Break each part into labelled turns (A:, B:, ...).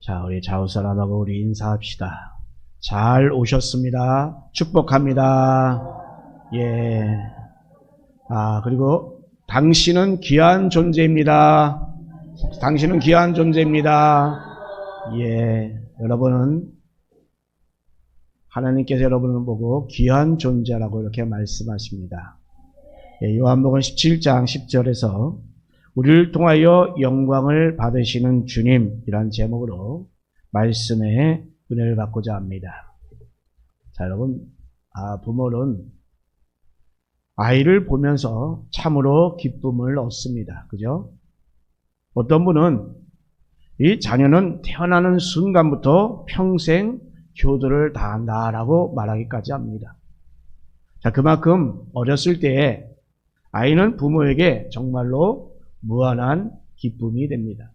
A: 자, 우리 좌우사람하고 우리 인사합시다. 잘 오셨습니다. 축복합니다. 예. 그리고 당신은 귀한 존재입니다. 당신은 귀한 존재입니다. 예. 여러분은 하나님께서 여러분을 보고 귀한 존재라고 이렇게 말씀하십니다. 예, 요한복음 17장 10절에서 우리를 통하여 영광을 받으시는 주님이란 제목으로 말씀의 은혜를 받고자 합니다. 자, 여러분, 부모는 아이를 보면서 참으로 기쁨을 얻습니다. 그죠? 어떤 분은 이 자녀는 태어나는 순간부터 평생 효도를 다한다라고 말하기까지 합니다. 자, 그만큼 어렸을 때에 아이는 부모에게 정말로 무한한 기쁨이 됩니다.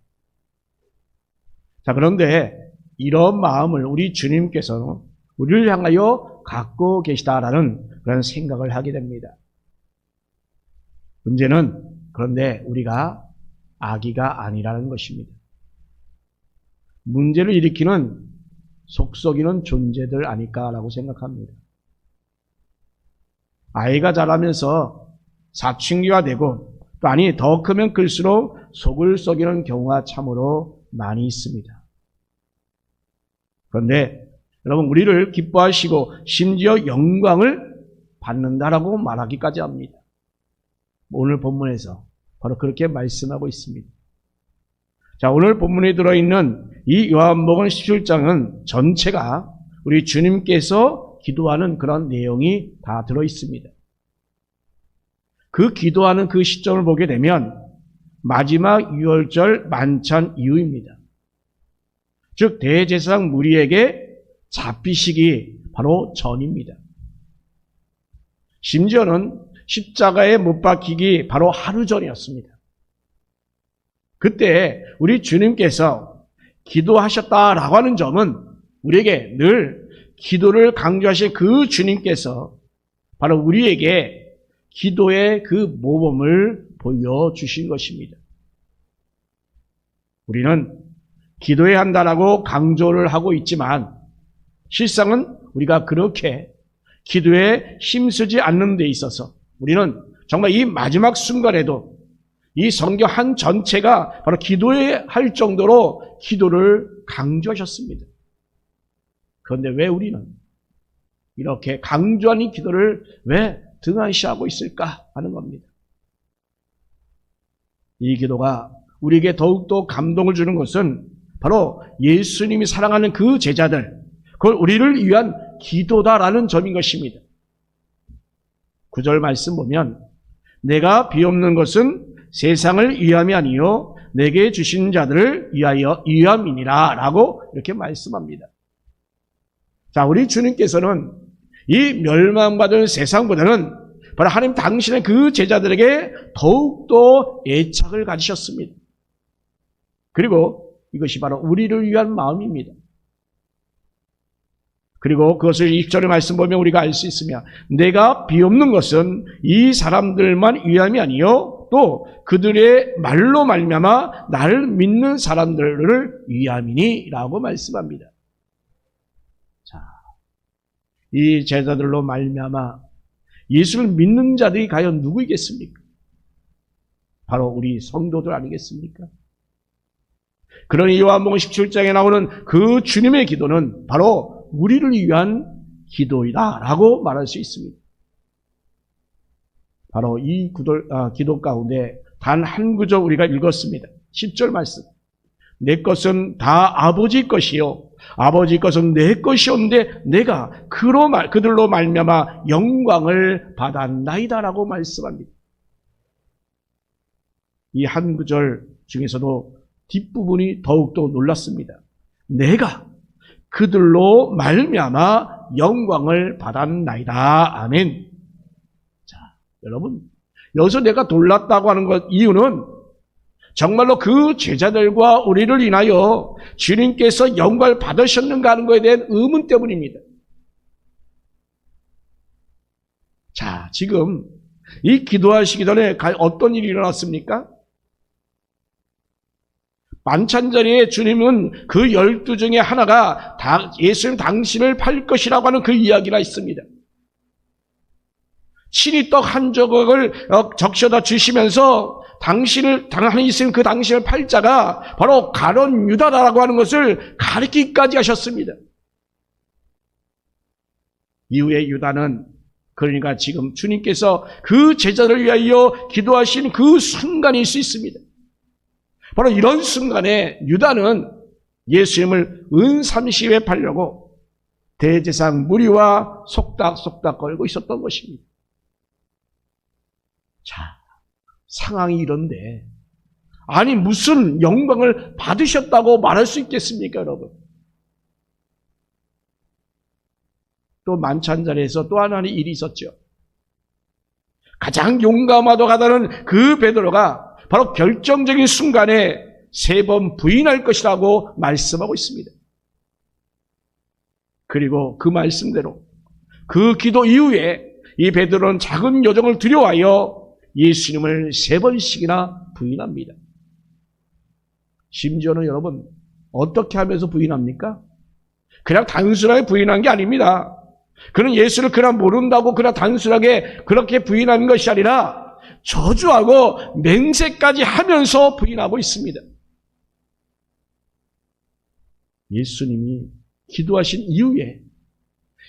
A: 자, 그런데 이런 마음을 우리 주님께서 우리를 향하여 갖고 계시다라는 그런 생각을 하게 됩니다. 문제는 그런데 우리가 아기가 아니라는 것입니다. 문제를 일으키는 속썩이는 존재들 아닐까라고 생각합니다. 아이가 자라면서 사춘기가 되고 또 더 크면 클수록 속을 썩이는 경우가 참으로 많이 있습니다. 그런데 여러분, 우리를 기뻐하시고 심지어 영광을 받는다라고 말하기까지 합니다. 오늘 본문에서 바로 그렇게 말씀하고 있습니다. 자, 오늘 본문에 들어있는 이 요한복음 17장은 전체가 우리 주님께서 기도하는 그런 내용이 다 들어있습니다. 그 기도하는 그 시점을 보게 되면 마지막 유월절 만찬 이후입니다. 즉 대제사장 무리에게 잡히시기 바로 전입니다. 심지어는 십자가에 못 박히기 바로 하루 전이었습니다. 그때 우리 주님께서 기도하셨다라고 하는 점은 우리에게 늘 기도를 강조하신 그 주님께서 바로 우리에게 기도의 그 모범을 보여주신 것입니다. 우리는 기도해야 한다라고 강조를 하고 있지만 실상은 우리가 그렇게 기도에 힘쓰지 않는 데 있어서 우리는 정말 이 마지막 순간에도 이 성경 한 전체가 바로 기도해야 할 정도로 기도를 강조하셨습니다. 그런데 왜 우리는 이렇게 강조하는 기도를 왜 등한시하고 있을까 하는 겁니다. 이 기도가 우리에게 더욱더 감동을 주는 것은 바로 예수님이 사랑하는 그 제자들, 그걸 우리를 위한 기도다라는 점인 것입니다. 9절 말씀 보면 내가 비옵는 것은 세상을 위함이 아니요 내게 주신 자들을 위함이니라 라고 이렇게 말씀합니다. 자, 우리 주님께서는 이 멸망받은 세상보다는 바로 하나님 당신의 그 제자들에게 더욱더 애착을 가지셨습니다. 그리고 이것이 바로 우리를 위한 마음입니다. 그리고 그것을 20절의 말씀 보면 우리가 알 수 있으며 내가 비옵는 것은 이 사람들만 위함이 아니요 또 그들의 말로 말미암아 나를 믿는 사람들을 위함이니 라고 말씀합니다. 자, 이 제자들로 말미암아 예수를 믿는 자들이 과연 누구이겠습니까? 바로 우리 성도들 아니겠습니까? 그러니 요한복음 17장에 나오는 그 주님의 기도는 바로 우리를 위한 기도이다 라고 말할 수 있습니다. 바로 이 기도 가운데 단 한 구절 우리가 읽었습니다. 10절 말씀. 내 것은 다 아버지 것이요 아버지 것은 내 것이었는데 내가 그들로 말미암아 영광을 받았나이다라고 말씀합니다. 이 한 구절 중에서도 뒷부분이 더욱더 놀랐습니다. 내가 그들로 말미암아 영광을 받았나이다. 아멘. 자, 여러분, 여기서 내가 놀랐다고 하는 것 이유는 정말로 그 제자들과 우리를 인하여 주님께서 영광을 받으셨는가 하는 것에 대한 의문 때문입니다. 자, 지금 이 기도하시기 전에 어떤 일이 일어났습니까? 만찬자리에 주님은 그 12 중에 하나가 예수님 당신을 팔 것이라고 하는 그 이야기가 있습니다. 친히 떡 한 조각을 적셔다 주시면서 하나님 그 당신을 팔 자가 바로 가룟 유다라고 하는 것을 가리키기까지 하셨습니다. 이후에 유다는, 그러니까 지금 주님께서 그 제자를 위하여 기도하신 그 순간일 수 있습니다. 바로 이런 순간에 유다는 예수님을 은 30에 팔려고 대제사장 무리와 속닥속닥 걸고 있었던 것입니다. 자, 상황이 이런데 아니 무슨 영광을 받으셨다고 말할 수 있겠습니까, 여러분? 또 만찬자리에서 또 하나의 일이 있었죠. 가장 용감하다는 그 베드로가 바로 결정적인 순간에 3번 부인할 것이라고 말씀하고 있습니다. 그리고 그 말씀대로 그 기도 이후에 이 베드로는 작은 요정을 두려워하여 예수님을 3번씩이나 부인합니다. 심지어는 여러분 어떻게 하면서 부인합니까? 그냥 단순하게 부인한 게 아닙니다. 그는 예수를 그냥 모른다고 그냥 단순하게 그렇게 부인하는 것이 아니라 저주하고 맹세까지 하면서 부인하고 있습니다. 예수님이 기도하신 이후에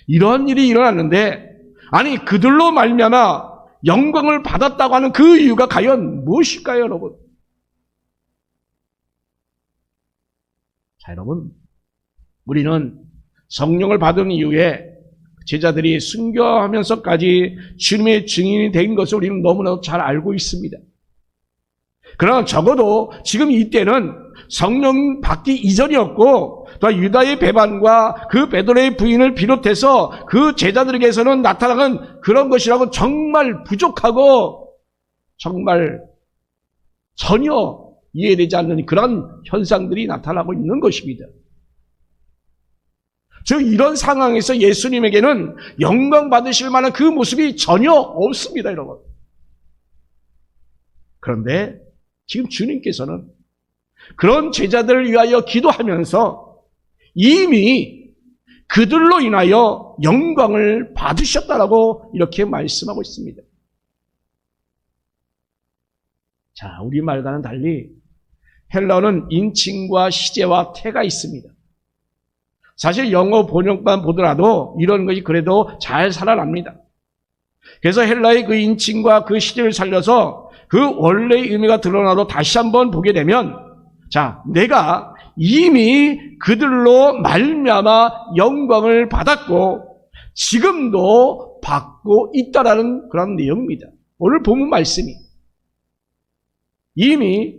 A: 이런 일이 일어났는데 아니 그들로 말미암아 영광을 받았다고 하는 그 이유가 과연 무엇일까요, 여러분? 자, 여러분, 우리는 성령을 받은 이후에 제자들이 순교하면서까지 주님의 증인이 된 것을 우리는 너무나도 잘 알고 있습니다. 그러나 적어도 지금 이때는 성령 받기 이전이었고 또 유다의 배반과 그 베드로의 부인을 비롯해서 그 제자들에게서는 나타나는 그런 것이라고 정말 부족하고 정말 전혀 이해되지 않는 그런 현상들이 나타나고 있는 것입니다. 즉 이런 상황에서 예수님에게는 영광 받으실 만한 그 모습이 전혀 없습니다, 여러분. 그런데 지금 주님께서는 그런 제자들을 위하여 기도하면서 이미 그들로 인하여 영광을 받으셨다라고 이렇게 말씀하고 있습니다. 자, 우리말과는 달리 헬라어는 인칭과 시제와 태가 있습니다. 사실 영어 번역만 보더라도 이런 것이 그래도 잘 살아납니다. 그래서 헬라의 그 인칭과 그 시제를 살려서 그 원래의 의미가 드러나도 다시 한번 보게 되면 자, 내가 이미 그들로 말미암아 영광을 받았고 지금도 받고 있다라는 그런 내용입니다. 오늘 본문 말씀이 이미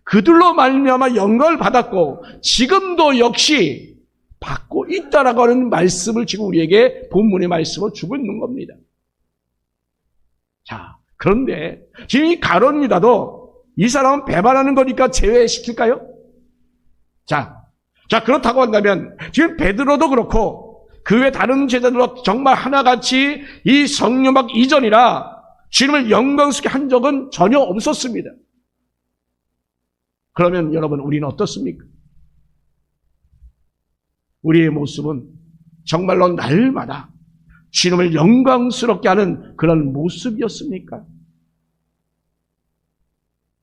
A: 그들로 말미암아 영광을 받았고 지금도 역시 받고 있다라고 하는 말씀을 지금 우리에게 본문의 말씀을 주고 있는 겁니다. 자, 그런데 지금 이 가룟 유다도 이 사람은 배반하는 거니까 제외시킬까요? 자, 그렇다고 한다면 지금 베드로도 그렇고 그 외 다른 제자들도 정말 하나같이 이 성령받기 이전이라 주님을 영광스럽게 한 적은 전혀 없었습니다. 그러면 여러분 우리는 어떻습니까? 우리의 모습은 정말로 날마다 주님을 영광스럽게 하는 그런 모습이었습니까?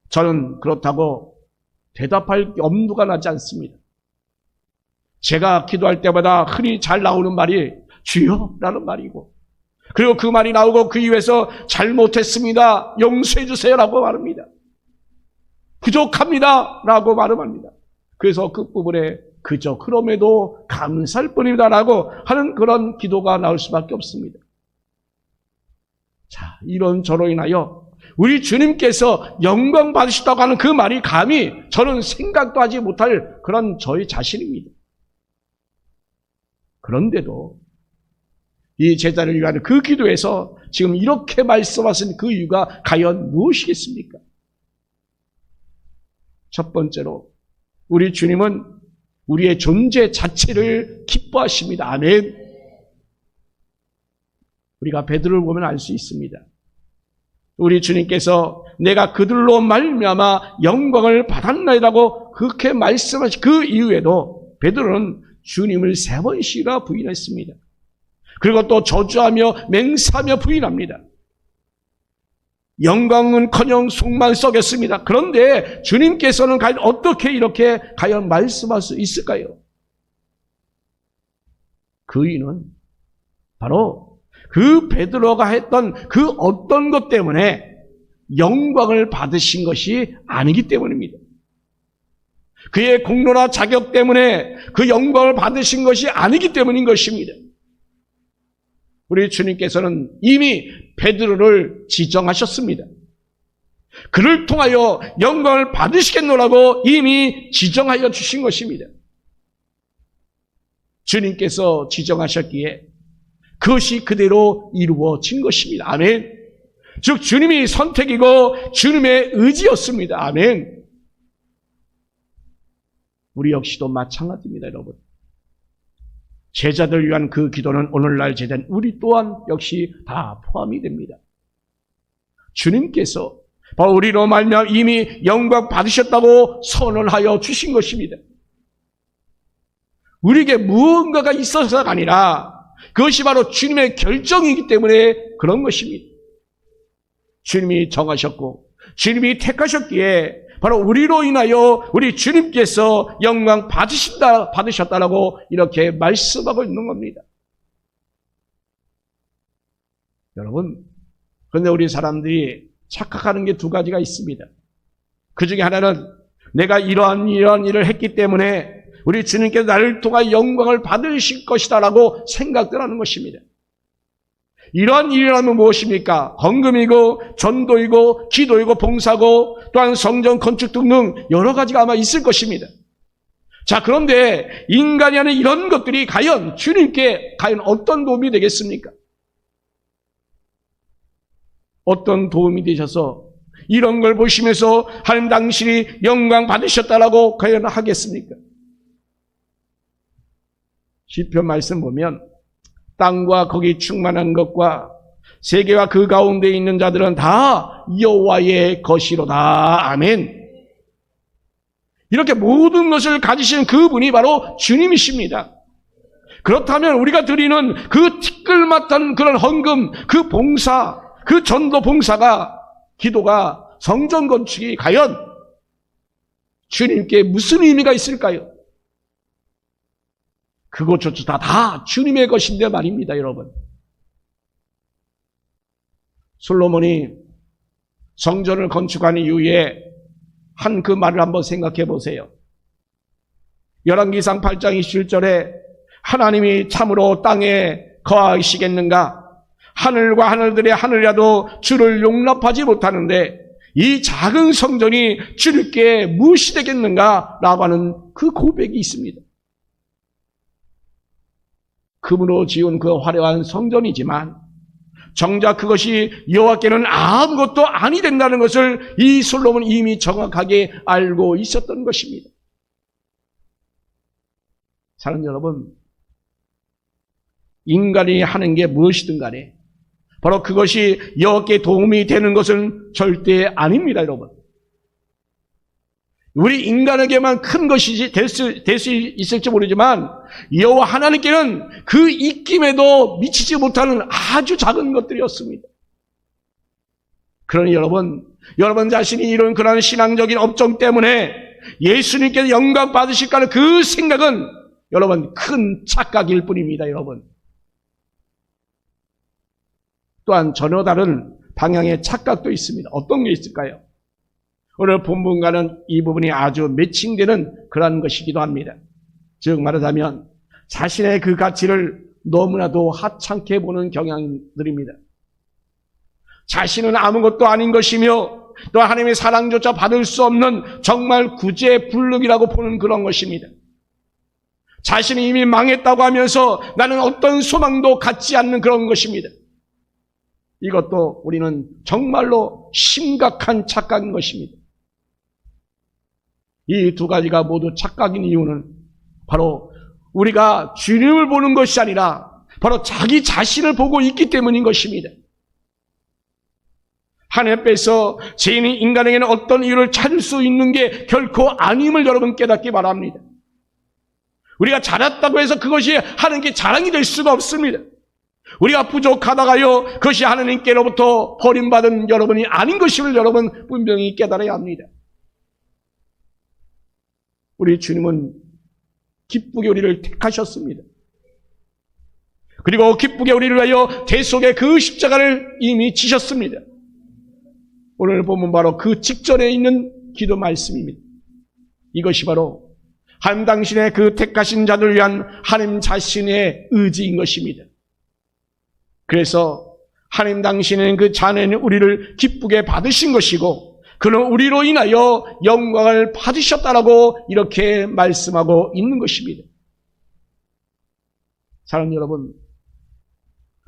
A: 저는 그렇다고 대답할 엄두가 나지 않습니다. 제가 기도할 때마다 흔히 잘 나오는 말이 주여 라는 말이고 그리고 그 말이 나오고 그 이유에서 잘못했습니다. 용서해 주세요라고 말합니다. 부족합니다 라고 말합니다. 그래서 그 부분에 그저 그럼에도 감사할 뿐이다라고 하는 그런 기도가 나올 수밖에 없습니다. 자, 이런저로 인하여 우리 주님께서 영광 받으시다고 하는 그 말이 감히 저는 생각도 하지 못할 그런 저의 자신입니다. 그런데도 이 제자를 위한 그 기도에서 지금 이렇게 말씀하신 그 이유가 과연 무엇이겠습니까? 첫 번째로 우리 주님은 우리의 존재 자체를 기뻐하십니다. 아멘. 우리가 베드로를 보면 알 수 있습니다. 우리 주님께서 내가 그들로 말미암아 영광을 받았나이라고 그렇게 말씀하신 그 이후에도 베드로는 주님을 3번씩이나 부인했습니다. 그리고 또 저주하며 맹세하며 부인합니다. 영광은커녕 속만 썩였습니다. 그런데 주님께서는 과연 어떻게 이렇게 과연 말씀할 수 있을까요? 그 이유는 바로 그 베드로가 했던 그 어떤 것 때문에 영광을 받으신 것이 아니기 때문입니다. 그의 공로나 자격 때문에 그 영광을 받으신 것이 아니기 때문인 것입니다. 우리 주님께서는 이미 베드로를 지정하셨습니다. 그를 통하여 영광을 받으시겠노라고 이미 지정하여 주신 것입니다. 주님께서 지정하셨기에 그것이 그대로 이루어진 것입니다. 아멘. 즉 주님이 선택이고 주님의 의지였습니다. 아멘. 우리 역시도 마찬가지입니다, 여러분. 제자들 위한 그 기도는 오늘날 제자인 우리 또한 역시 다 포함이 됩니다. 주님께서 바로 우리로 말미암아 이미 영광 받으셨다고 선언하여 주신 것입니다. 우리에게 무언가가 있어서가 아니라 그것이 바로 주님의 결정이기 때문에 그런 것입니다. 주님이 정하셨고 주님이 택하셨기에 바로 우리로 인하여 우리 주님께서 영광 받으셨다라고 이렇게 말씀하고 있는 겁니다. 여러분, 그런데 우리 사람들이 착각하는 게 2가지가 있습니다. 그 중에 하나는 내가 이러한 일을 했기 때문에 우리 주님께서 나를 통하여 영광을 받으실 것이다라고 생각들 하는 것입니다. 이러한 일이라면 무엇입니까? 헌금이고 전도이고 기도이고 봉사고 또한 성전 건축 등등 여러 가지가 아마 있을 것입니다. 자, 그런데 인간이 하는 이런 것들이 과연 주님께 과연 어떤 도움이 되겠습니까? 어떤 도움이 되셔서 이런 걸 보시면서 하나님 당신이 영광 받으셨다라고 과연 하겠습니까? 시편 말씀 보면 땅과 거기 충만한 것과 세계와 그 가운데 있는 자들은 다 여호와의 것이로다. 아멘. 이렇게 모든 것을 가지신 그분이 바로 주님이십니다. 그렇다면 우리가 드리는 그 티끌마탄 그런 헌금, 그 봉사, 그 전도 봉사가, 기도가, 성전 건축이 과연 주님께 무슨 의미가 있을까요? 그것조차 다 주님의 것인데 말입니다, 여러분. 솔로몬이 성전을 건축한 이후에 한 그 말을 한번 생각해 보세요. 열왕기상 8장 27절에 하나님이 참으로 땅에 거하시겠는가? 하늘과 하늘들의 하늘이라도 주를 용납하지 못하는데 이 작은 성전이 주님께 무엇이 되겠는가? 라고 하는 그 고백이 있습니다. 금으로 지은 그 화려한 성전이지만 정작 그것이 여호와께는 아무것도 아니 된다는 것을 이 솔로몬은 이미 정확하게 알고 있었던 것입니다. 사랑하는 여러분, 인간이 하는 게 무엇이든 간에 바로 그것이 여호와께 도움이 되는 것은 절대 아닙니다, 여러분. 우리 인간에게만 큰 것이 될 수 있을지 모르지만 여호와 하나님께는 그 입김에도 미치지 못하는 아주 작은 것들이었습니다. 그러니 여러분 자신이 이런 그런 신앙적인 업종 때문에 예수님께서 영광 받으실까 하는 그 생각은 여러분 큰 착각일 뿐입니다, 여러분. 또한 전혀 다른 방향의 착각도 있습니다. 어떤 게 있을까요? 오늘 본문과는 이 부분이 아주 매칭되는 그런 것이기도 합니다. 즉 말하자면 자신의 그 가치를 너무나도 하찮게 보는 경향들입니다. 자신은 아무것도 아닌 것이며 또 하나님의 사랑조차 받을 수 없는 정말 구제불능이라고 보는 그런 것입니다. 자신이 이미 망했다고 하면서 나는 어떤 소망도 갖지 않는 그런 것입니다. 이것도 우리는 정말로 심각한 착각인 것입니다. 이 2가지가 모두 착각인 이유는 바로 우리가 주님을 보는 것이 아니라 바로 자기 자신을 보고 있기 때문인 것입니다. 하나님 앞에서 죄인인 인간에게는 어떤 이유를 찾을 수 있는 게 결코 아님을 여러분 깨닫기 바랍니다. 우리가 잘했다고 해서 그것이 하나님께 자랑이 될 수가 없습니다. 우리가 부족하다가요, 그것이 하나님께로부터 버림받은 여러분이 아닌 것임을 여러분 분명히 깨달아야 합니다. 우리 주님은 기쁘게 우리를 택하셨습니다. 그리고 기쁘게 우리를 위하여 대속의 그 십자가를 이미 지셨습니다. 오늘 보면 바로 그 직전에 있는 기도 말씀입니다. 이것이 바로 하나님 당신의 그 택하신 자들을 위한 하나님 자신의 의지인 것입니다. 그래서 하나님 당신은 그 자녀인 우리를 기쁘게 받으신 것이고 그는 우리로 인하여 영광을 받으셨다라고 이렇게 말씀하고 있는 것입니다. 사랑하는 여러분,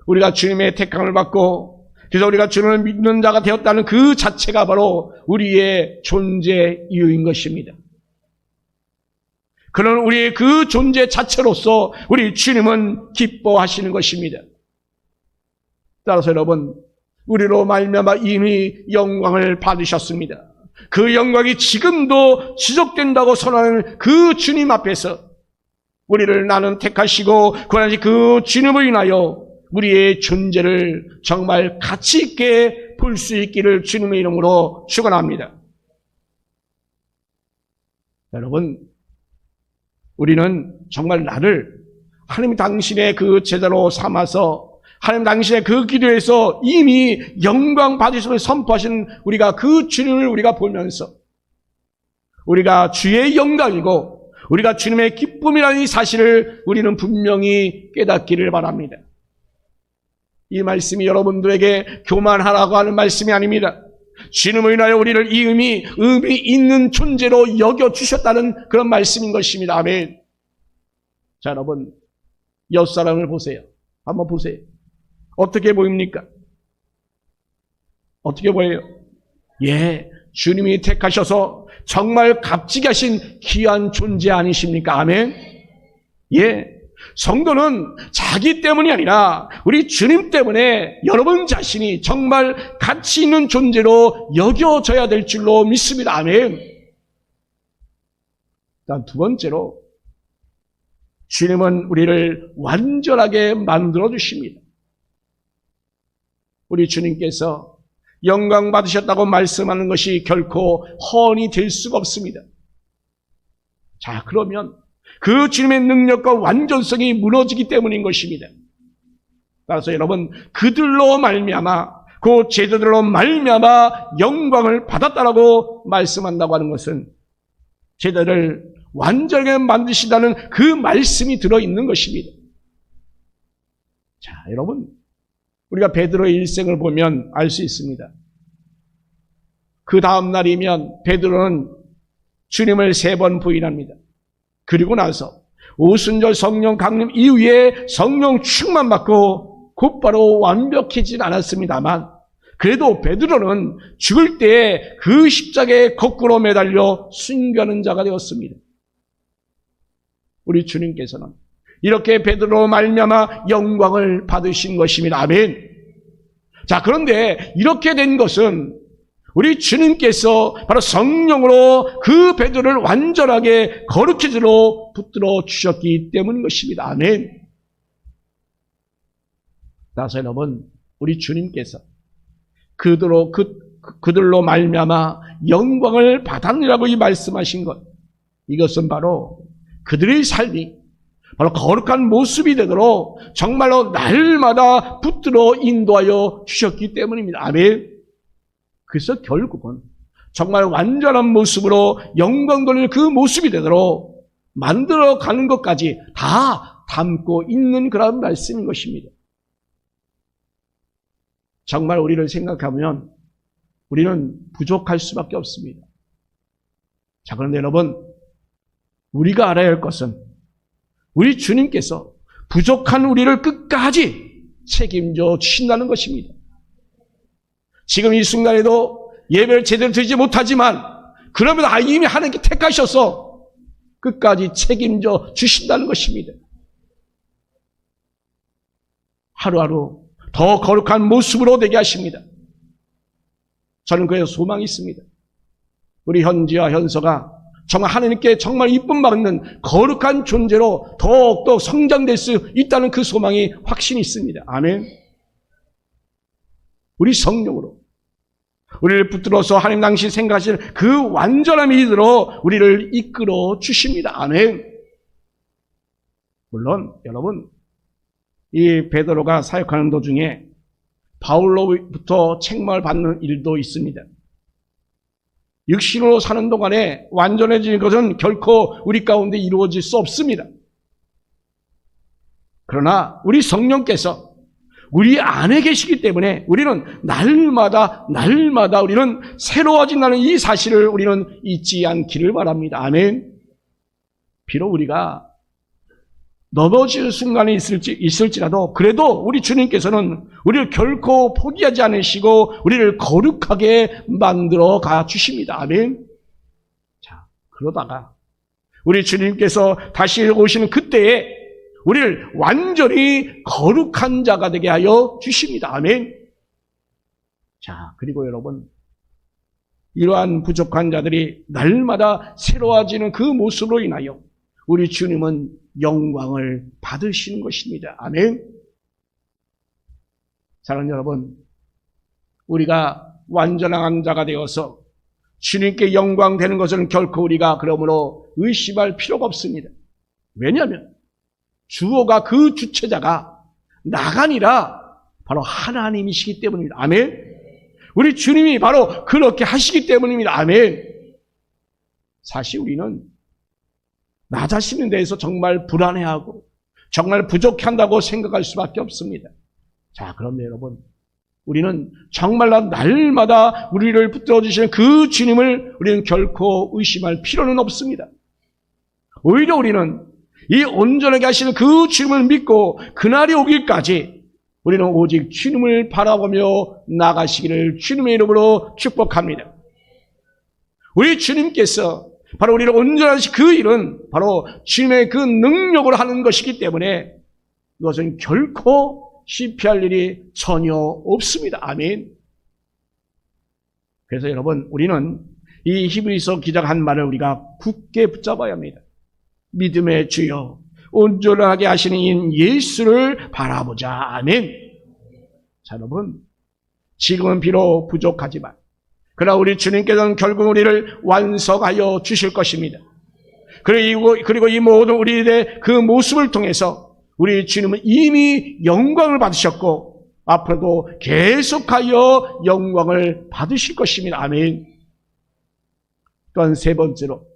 A: 우리가 주님의 택함을 받고 그래서 우리가 주님을 믿는 자가 되었다는 그 자체가 바로 우리의 존재 이유인 것입니다. 그는 우리의 그 존재 자체로서 우리 주님은 기뻐하시는 것입니다. 따라서 여러분, 우리로 말미암아 이미 영광을 받으셨습니다. 그 영광이 지금도 지속된다고 선언하는 그 주님 앞에서 우리를 나는 택하시고 구원하신 그 주님을 인하여 우리의 존재를 정말 가치 있게 볼 수 있기를 주님의 이름으로 축원합니다. 여러분, 우리는 정말 나를 하나님 당신의 그 제자로 삼아서 하나님 당신의 그 기도에서 이미 영광 받으심을 선포하신 우리가 그 주님을 우리가 보면서 우리가 주의 영광이고 우리가 주님의 기쁨이라는 이 사실을 우리는 분명히 깨닫기를 바랍니다. 이 말씀이 여러분들에게 교만하라고 하는 말씀이 아닙니다. 주님을 인하여 우리를 이 의미 있는 존재로 여겨주셨다는 그런 말씀인 것입니다. 아멘. 자, 여러분, 옆사람을 보세요. 한번 보세요. 어떻게 보입니까? 어떻게 보여요? 예, 주님이 택하셔서 정말 값지게 하신 귀한 존재 아니십니까? 아멘. 예, 성도는 자기 때문이 아니라 우리 주님 때문에 여러분 자신이 정말 가치 있는 존재로 여겨져야 될 줄로 믿습니다. 아멘. 일단 두 번째로 주님은 우리를 완전하게 만들어 주십니다. 우리 주님께서 영광 받으셨다고 말씀하는 것이 결코 허언이 될 수가 없습니다. 자, 그러면 그 주님의 능력과 완전성이 무너지기 때문인 것입니다. 따라서 여러분, 그들로 말미암아 그 제자들로 말미암아 영광을 받았다라고 말씀한다고 하는 것은 제자를 완전하게 만드시다는 그 말씀이 들어있는 것입니다. 자, 여러분, 우리가 베드로의 일생을 보면 알 수 있습니다. 그 다음 날이면 베드로는 주님을 3번 부인합니다. 그리고 나서 오순절 성령 강림 이후에 성령 충만 받고 곧바로 완벽해지진 않았습니다만 그래도 베드로는 죽을 때 그 십자가에 거꾸로 매달려 순교하는 자가 되었습니다. 우리 주님께서는 이렇게 베드로 말미암아 영광을 받으신 것입니다. 아멘. 자, 그런데 이렇게 된 것은 우리 주님께서 바로 성령으로 그 베드로를 완전하게 거룩해지로 붙들어 주셨기 때문인 것입니다. 아멘. 따라서 여러분, 우리 주님께서 그들로 말미암아 영광을 받았느라고 이 말씀하신 것, 이것은 바로 그들의 삶이 바로 거룩한 모습이 되도록 정말로 날마다 붙들어 인도하여 주셨기 때문입니다. 아멘. 그래서 결국은 정말 완전한 모습으로 영광 돌릴 그 모습이 되도록 만들어가는 것까지 다 담고 있는 그런 말씀인 것입니다. 정말 우리를 생각하면 우리는 부족할 수밖에 없습니다. 자, 그런데 여러분, 우리가 알아야 할 것은 우리 주님께서 부족한 우리를 끝까지 책임져 주신다는 것입니다. 지금 이 순간에도 예배를 제대로 드리지 못하지만 그러면 이미 하나님께 택하셔서 끝까지 책임져 주신다는 것입니다. 하루하루 더 거룩한 모습으로 되게 하십니다. 저는 그의 소망이 있습니다. 우리 현지와 현서가 정말 하나님께 정말 이쁨 받는 거룩한 존재로 더욱더 성장될 수 있다는 그 소망이 확신이 있습니다. 아멘. 우리 성령으로 우리를 붙들어서 하나님 당시 생각하시는 그 완전한 믿음으로 우리를 이끌어 주십니다. 아멘. 물론 여러분, 이 베드로가 사역하는 도중에 바울로부터 책망을 받는 일도 있습니다. 육신으로 사는 동안에 완전해지는 것은 결코 우리 가운데 이루어질 수 없습니다. 그러나 우리 성령께서 우리 안에 계시기 때문에 우리는 날마다 우리는 새로워진다는 이 사실을 우리는 잊지 않기를 바랍니다. 아멘. 비록 우리가 넘어질 순간이 있을지라도 그래도 우리 주님께서는 우리를 결코 포기하지 않으시고 우리를 거룩하게 만들어 가 주십니다. 아멘. 자, 그러다가 우리 주님께서 다시 오시는 그때에 우리를 완전히 거룩한 자가 되게 하여 주십니다. 아멘. 자, 그리고 여러분, 이러한 부족한 자들이 날마다 새로워지는 그 모습으로 인하여 우리 주님은 영광을 받으시는 것입니다. 아멘. 사랑하는 여러분, 우리가 완전한 자가 되어서 주님께 영광 되는 것은 결코 우리가 그러므로 의심할 필요가 없습니다. 왜냐하면 주어가 그 주체자가 나가 아니라 바로 하나님이시기 때문입니다. 아멘. 우리 주님이 바로 그렇게 하시기 때문입니다. 아멘. 사실 우리는 나 자신에 대해서 정말 불안해하고 정말 부족한다고 생각할 수밖에 없습니다. 자, 그런데 여러분, 우리는 정말 날마다 우리를 붙들어 주시는 그 주님을 우리는 결코 의심할 필요는 없습니다. 오히려 우리는 이 온전하게 하시는 그 주님을 믿고 그날이 오길까지 우리는 오직 주님을 바라보며 나가시기를 주님의 이름으로 축복합니다. 우리 주님께서 바로 우리를 온전하신 그 일은 바로 주님의 그 능력으로 하는 것이기 때문에 그것은 결코 실패할 일이 전혀 없습니다. 아멘. 그래서 여러분, 우리는 이 히브리서 기자가 한 말을 우리가 굳게 붙잡아야 합니다. 믿음의 주여 온전하게 하시는 인 예수를 바라보자. 아멘. 자, 여러분, 지금은 비록 부족하지만 그러나 우리 주님께서는 결국 우리를 완성하여 주실 것입니다. 그리고 이 모든 우리의 그 모습을 통해서 우리 주님은 이미 영광을 받으셨고 앞으로도 계속하여 영광을 받으실 것입니다. 아멘. 또한 세 번째로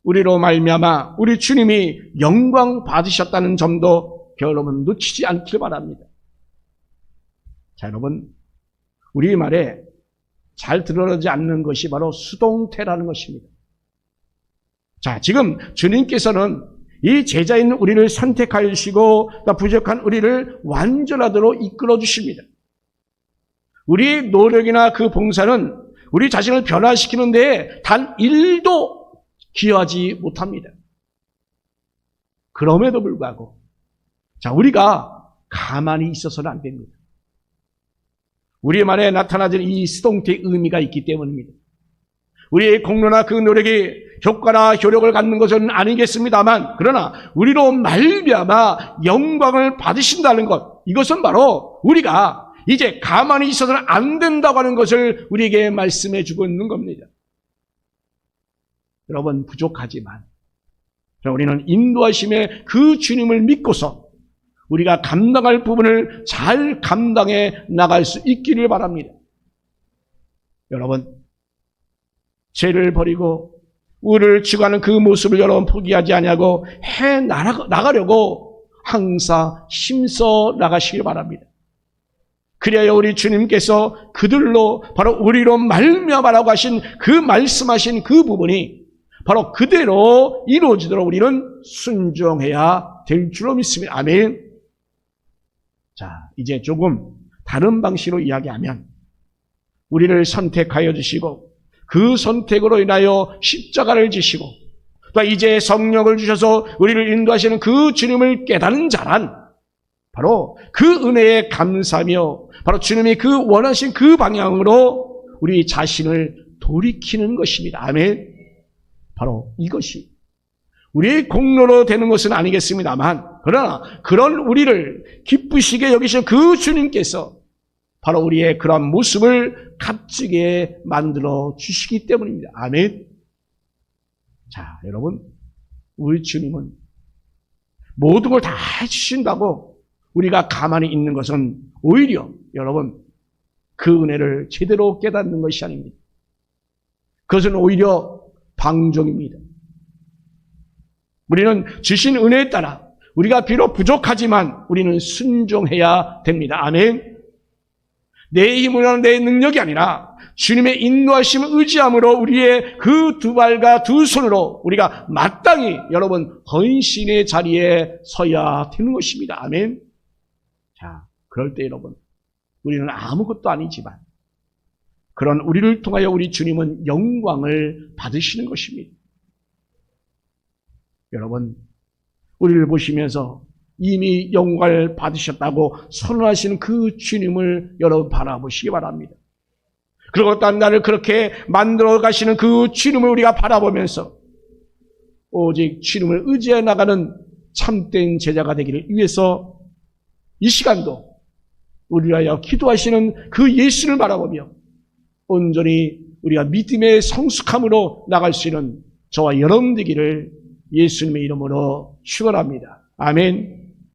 A: 우리로 말미암아 우리 주님이 영광 받으셨다는 점도 여러분 놓치지 않길 바랍니다. 자, 여러분, 우리 말에 잘 드러나지 않는 것이 바로 수동태라는 것입니다. 자, 지금 주님께서는 이 제자인 우리를 선택하여 주시고 부족한 우리를 완전하도록 이끌어 주십니다. 우리의 노력이나 그 봉사는 우리 자신을 변화시키는 데에 단 1도 기여하지 못합니다. 그럼에도 불구하고 자, 우리가 가만히 있어서는 안 됩니다. 우리의 말에 나타나는 이 수동태의 의미가 있기 때문입니다. 우리의 공로나 그 노력이 효과나 효력을 갖는 것은 아니겠습니다만 그러나 우리로 말미암아 영광을 받으신다는 것, 이것은 바로 우리가 이제 가만히 있어서는 안 된다고 하는 것을 우리에게 말씀해 주고 있는 겁니다. 여러분, 부족하지만 우리는 인도하심의 그 주님을 믿고서 우리가 감당할 부분을 잘 감당해 나갈 수 있기를 바랍니다. 여러분, 죄를 버리고 우리를 추구하는 그 모습을 여러분 포기하지 아니하고 해 나가려고 항상 힘써 나가시길 바랍니다. 그래야 우리 주님께서 그들로 바로 우리로 말미암아라고 하신 그 말씀하신 그 부분이 바로 그대로 이루어지도록 우리는 순종해야 될 줄로 믿습니다. 아멘. 자, 이제 조금 다른 방식으로 이야기하면 우리를 선택하여 주시고 그 선택으로 인하여 십자가를 지시고 또 이제 성령을 주셔서 우리를 인도하시는 그 주님을 깨닫는 자란 바로 그 은혜에 감사하며 바로 주님이 그 원하신 그 방향으로 우리 자신을 돌이키는 것입니다. 아멘. 바로 이것이 우리의 공로로 되는 것은 아니겠습니다만, 그러나 그런 우리를 기쁘시게 여기신 그 주님께서 바로 우리의 그런 모습을 값지게 만들어 주시기 때문입니다. 아멘. 자, 여러분, 우리 주님은 모든 걸 다 해주신다고 우리가 가만히 있는 것은 오히려 여러분 그 은혜를 제대로 깨닫는 것이 아닙니다. 그것은 오히려 방종입니다. 우리는 주신 은혜에 따라 우리가 비록 부족하지만 우리는 순종해야 됩니다. 아멘. 내 힘으로나 내 능력이 아니라 주님의 인도하심을 의지함으로 우리의 그 두 발과 두 손으로 우리가 마땅히 여러분 헌신의 자리에 서야 되는 것입니다. 아멘. 자, 그럴 때 여러분 우리는 아무것도 아니지만 그런 우리를 통하여 우리 주님은 영광을 받으시는 것입니다. 여러분, 우리를 보시면서 이미 영광을 받으셨다고 선언하시는 그 주님을 여러분 바라보시기 바랍니다. 그리고 또 나를 그렇게 만들어 가시는 그 주님을 우리가 바라보면서 오직 주님을 의지해 나가는 참된 제자가 되기를 위해서 이 시간도 우리를 위하여 기도하시는 그 예수를 바라보며 온전히 우리가 믿음의 성숙함으로 나갈 수 있는 저와 여러분 되기를 예수님의 이름으로 축원합니다. 아멘.